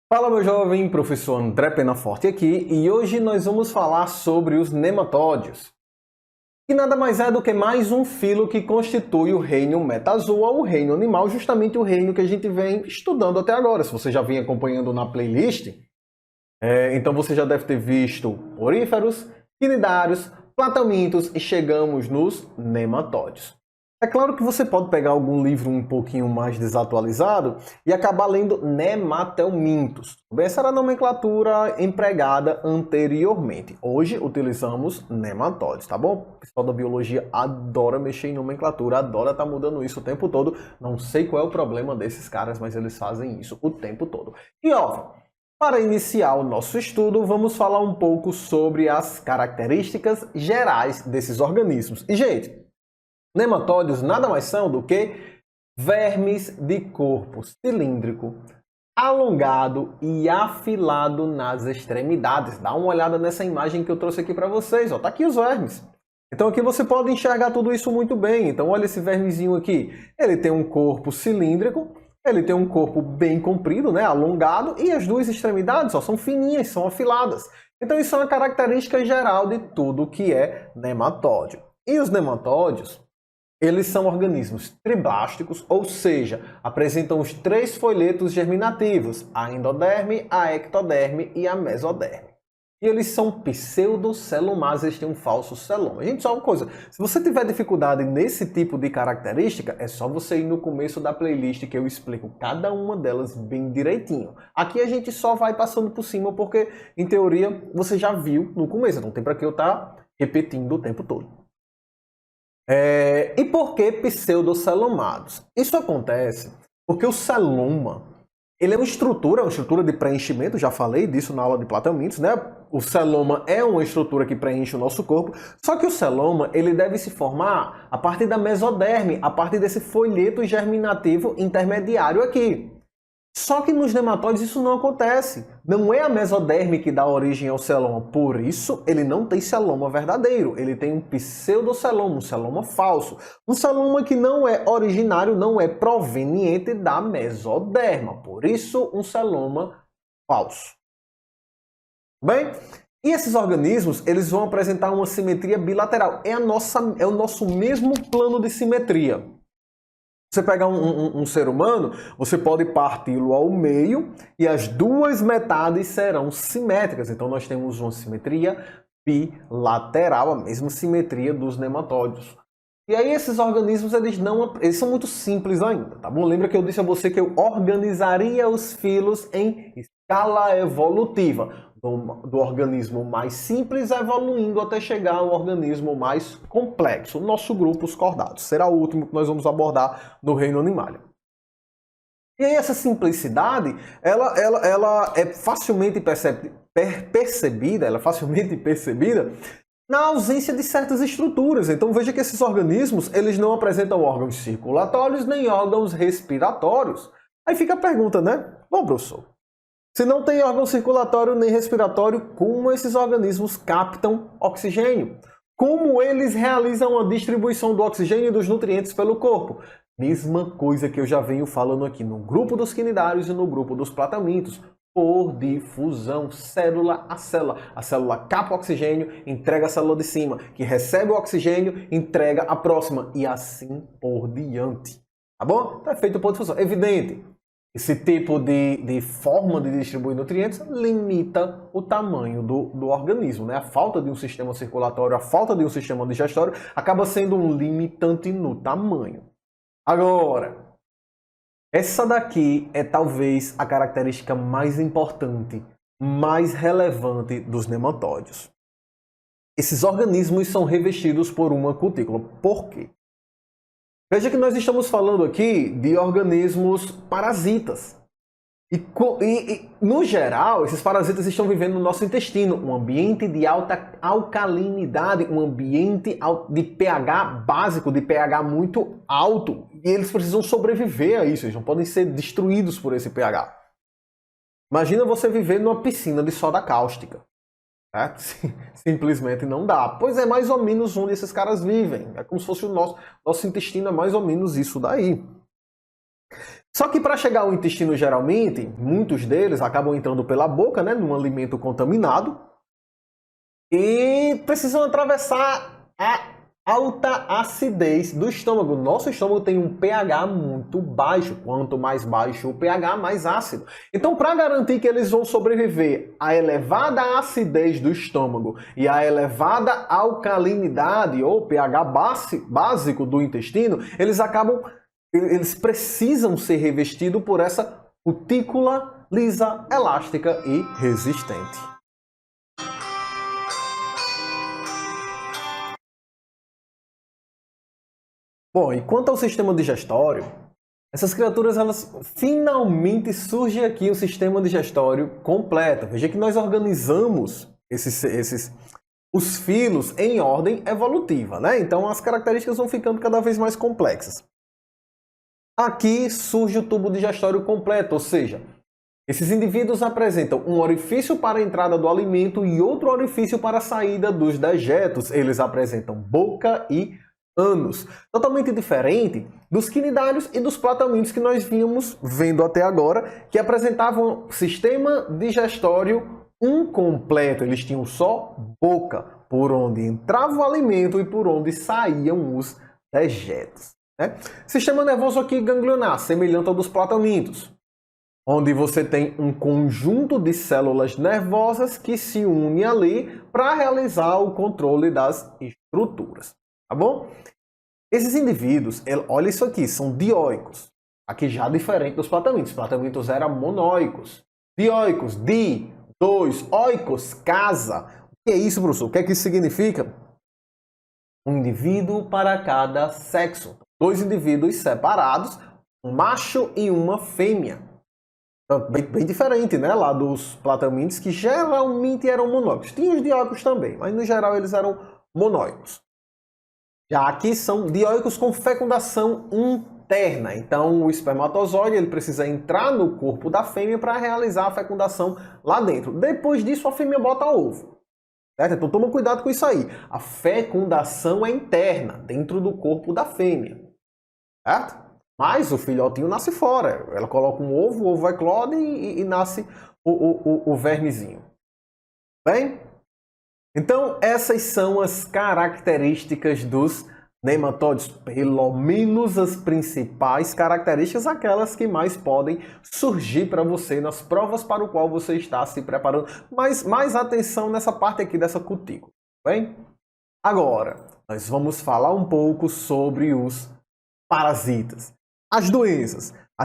Fala, meu jovem, professor André Penaforte aqui, e hoje nós vamos falar sobre os nematódios, que nada mais é do que mais um filo que constitui o reino metazoa, o reino animal, justamente o reino que a gente vem estudando até agora. Se você já vem acompanhando na playlist, então você já deve ter visto poríferos, quinidários, platelmintos e chegamos nos nematódios. É claro que você pode pegar algum livro um pouquinho mais desatualizado e acabar lendo nematelmintos. Essa era a nomenclatura empregada anteriormente. Hoje utilizamos nematóides, tá bom? O pessoal da biologia adora mexer em nomenclatura, adora estar mudando isso o tempo todo. Não sei qual é o problema desses caras, mas eles fazem isso o tempo todo. E ó, para iniciar o nosso estudo, vamos falar um pouco sobre as características gerais desses organismos. E, gente, nematódios nada mais são do que vermes de corpo cilíndrico, alongado e afilado nas extremidades. Dá uma olhada nessa imagem que eu trouxe aqui para vocês. Ó, tá aqui os vermes. Então aqui você pode enxergar tudo isso muito bem. Então olha esse vermezinho aqui. Ele tem um corpo cilíndrico, ele tem um corpo bem comprido, né, alongado, e as duas extremidades ó, são fininhas, são afiladas. Então isso é uma característica geral de tudo que é nematódio. E os nematódios, eles são organismos triblásticos, ou seja, apresentam os três folhetos germinativos, a endoderme, a ectoderme e a mesoderme. E eles são pseudocelomados, eles têm um falso celoma. Gente, só uma coisa, se você tiver dificuldade nesse tipo de característica, é só você ir no começo da playlist que eu explico cada uma delas bem direitinho. Aqui a gente só vai passando por cima porque, em teoria, você já viu no começo, não tem para que eu estar repetindo o tempo todo. E por que pseudocelomados? Isso acontece porque o celoma, ele é uma estrutura de preenchimento, já falei disso na aula de platelmintos, né? O celoma é uma estrutura que preenche o nosso corpo, só que o celoma, ele deve se formar a partir da mesoderme, a partir desse folheto germinativo intermediário aqui. Só que nos nematóides isso não acontece. Não é a mesoderme que dá origem ao celoma. Por isso, ele não tem celoma verdadeiro. Ele tem um pseudoceloma, um celoma falso. Um celoma que não é originário, não é proveniente da mesoderma. Por isso, um celoma falso. Bem, e esses organismos, eles vão apresentar uma simetria bilateral. É o nosso mesmo plano de simetria. Você pegar um ser humano, você pode parti-lo ao meio e as duas metades serão simétricas. Então nós temos uma simetria bilateral, a mesma simetria dos nematódios. E aí esses organismos, eles são muito simples ainda, tá bom? Lembra que eu disse a você que eu organizaria os filos em escala evolutiva. Do organismo mais simples evoluindo até chegar ao organismo mais complexo. Nosso grupo, os cordados. Será o último que nós vamos abordar no reino animal. E aí essa simplicidade, ela é facilmente percebida, na ausência de certas estruturas. Então veja que esses organismos, eles não apresentam órgãos circulatórios nem órgãos respiratórios. Aí fica a pergunta, né? Bom, professor, se não tem órgão circulatório nem respiratório, como esses organismos captam oxigênio? Como eles realizam a distribuição do oxigênio e dos nutrientes pelo corpo? Mesma coisa que eu já venho falando aqui no grupo dos quinidários e no grupo dos platelmintos. Por difusão, célula a célula. A célula capta o oxigênio, entrega a célula de cima, que recebe o oxigênio, entrega a próxima, e assim por diante. Tá bom? Então é feito por difusão. Evidente. Esse tipo de forma de distribuir nutrientes limita o tamanho do organismo, né? A falta de um sistema circulatório, a falta de um sistema digestório acaba sendo um limitante no tamanho. Agora, essa daqui é talvez a característica mais importante, mais relevante dos nematódios. Esses organismos são revestidos por uma cutícula. Por quê? Veja que nós estamos falando aqui de organismos parasitas. E, no geral, esses parasitas estão vivendo no nosso intestino, um ambiente de alta alcalinidade, um ambiente de pH básico, de pH muito alto. E eles precisam sobreviver a isso, eles não podem ser destruídos por esse pH. Imagina você viver numa piscina de soda cáustica. Simplesmente não dá. Pois é mais ou menos onde esses caras vivem. É como se fosse o nosso intestino, é mais ou menos isso daí. Só que para chegar ao intestino, geralmente, muitos deles acabam entrando pela boca, né, num alimento contaminado, e precisam atravessar a alta acidez do estômago. Nosso estômago tem um pH muito baixo. Quanto mais baixo o pH, mais ácido. Então, para garantir que eles vão sobreviver à elevada acidez do estômago e à elevada alcalinidade ou pH básico do intestino, eles precisam ser revestidos por essa cutícula lisa, elástica e resistente. Bom, e quanto ao sistema digestório, essas criaturas, elas finalmente surge aqui um sistema digestório completo. Veja que nós organizamos os filos em ordem evolutiva, né? Então as características vão ficando cada vez mais complexas. Aqui surge o tubo digestório completo, ou seja, esses indivíduos apresentam um orifício para a entrada do alimento e outro orifício para a saída dos dejetos. Eles apresentam boca e ânus, totalmente diferente dos quinidários e dos platâmideos que nós vínhamos vendo até agora, que apresentavam sistema digestório incompleto. Eles tinham só boca, por onde entrava o alimento e por onde saíam os dejetos, né? Sistema nervoso aqui ganglionar, semelhante ao dos platâmideos, onde você tem um conjunto de células nervosas que se unem ali para realizar o controle das estruturas. Tá bom? Esses indivíduos, olha isso aqui, são dioicos. Aqui já diferente dos platâmideos. Os platâmideos eram monóicos. Dioicos, dois, oikos, casa. O que é isso, professor? O que é que isso significa? Um indivíduo para cada sexo. Dois indivíduos separados, um macho e uma fêmea. Então, bem diferente, né? Lá dos platâmideos, que geralmente eram monóicos. Tinha os dioicos também, mas no geral eles eram monóicos. Já aqui são dioicos com fecundação interna. Então, o espermatozoide ele precisa entrar no corpo da fêmea para realizar a fecundação lá dentro. Depois disso, a fêmea bota ovo. Certo? Então, toma cuidado com isso aí. A fecundação é interna, dentro do corpo da fêmea. Certo? Mas o filhotinho nasce fora. Ela coloca um ovo, o ovo eclode e nasce o vermezinho. Bem? Então, essas são as características dos nematóides, pelo menos as principais características, aquelas que mais podem surgir para você nas provas para o qual você está se preparando. Mas mais atenção nessa parte aqui dessa cutícula, bem? Agora, nós vamos falar um pouco sobre os parasitas. As doenças.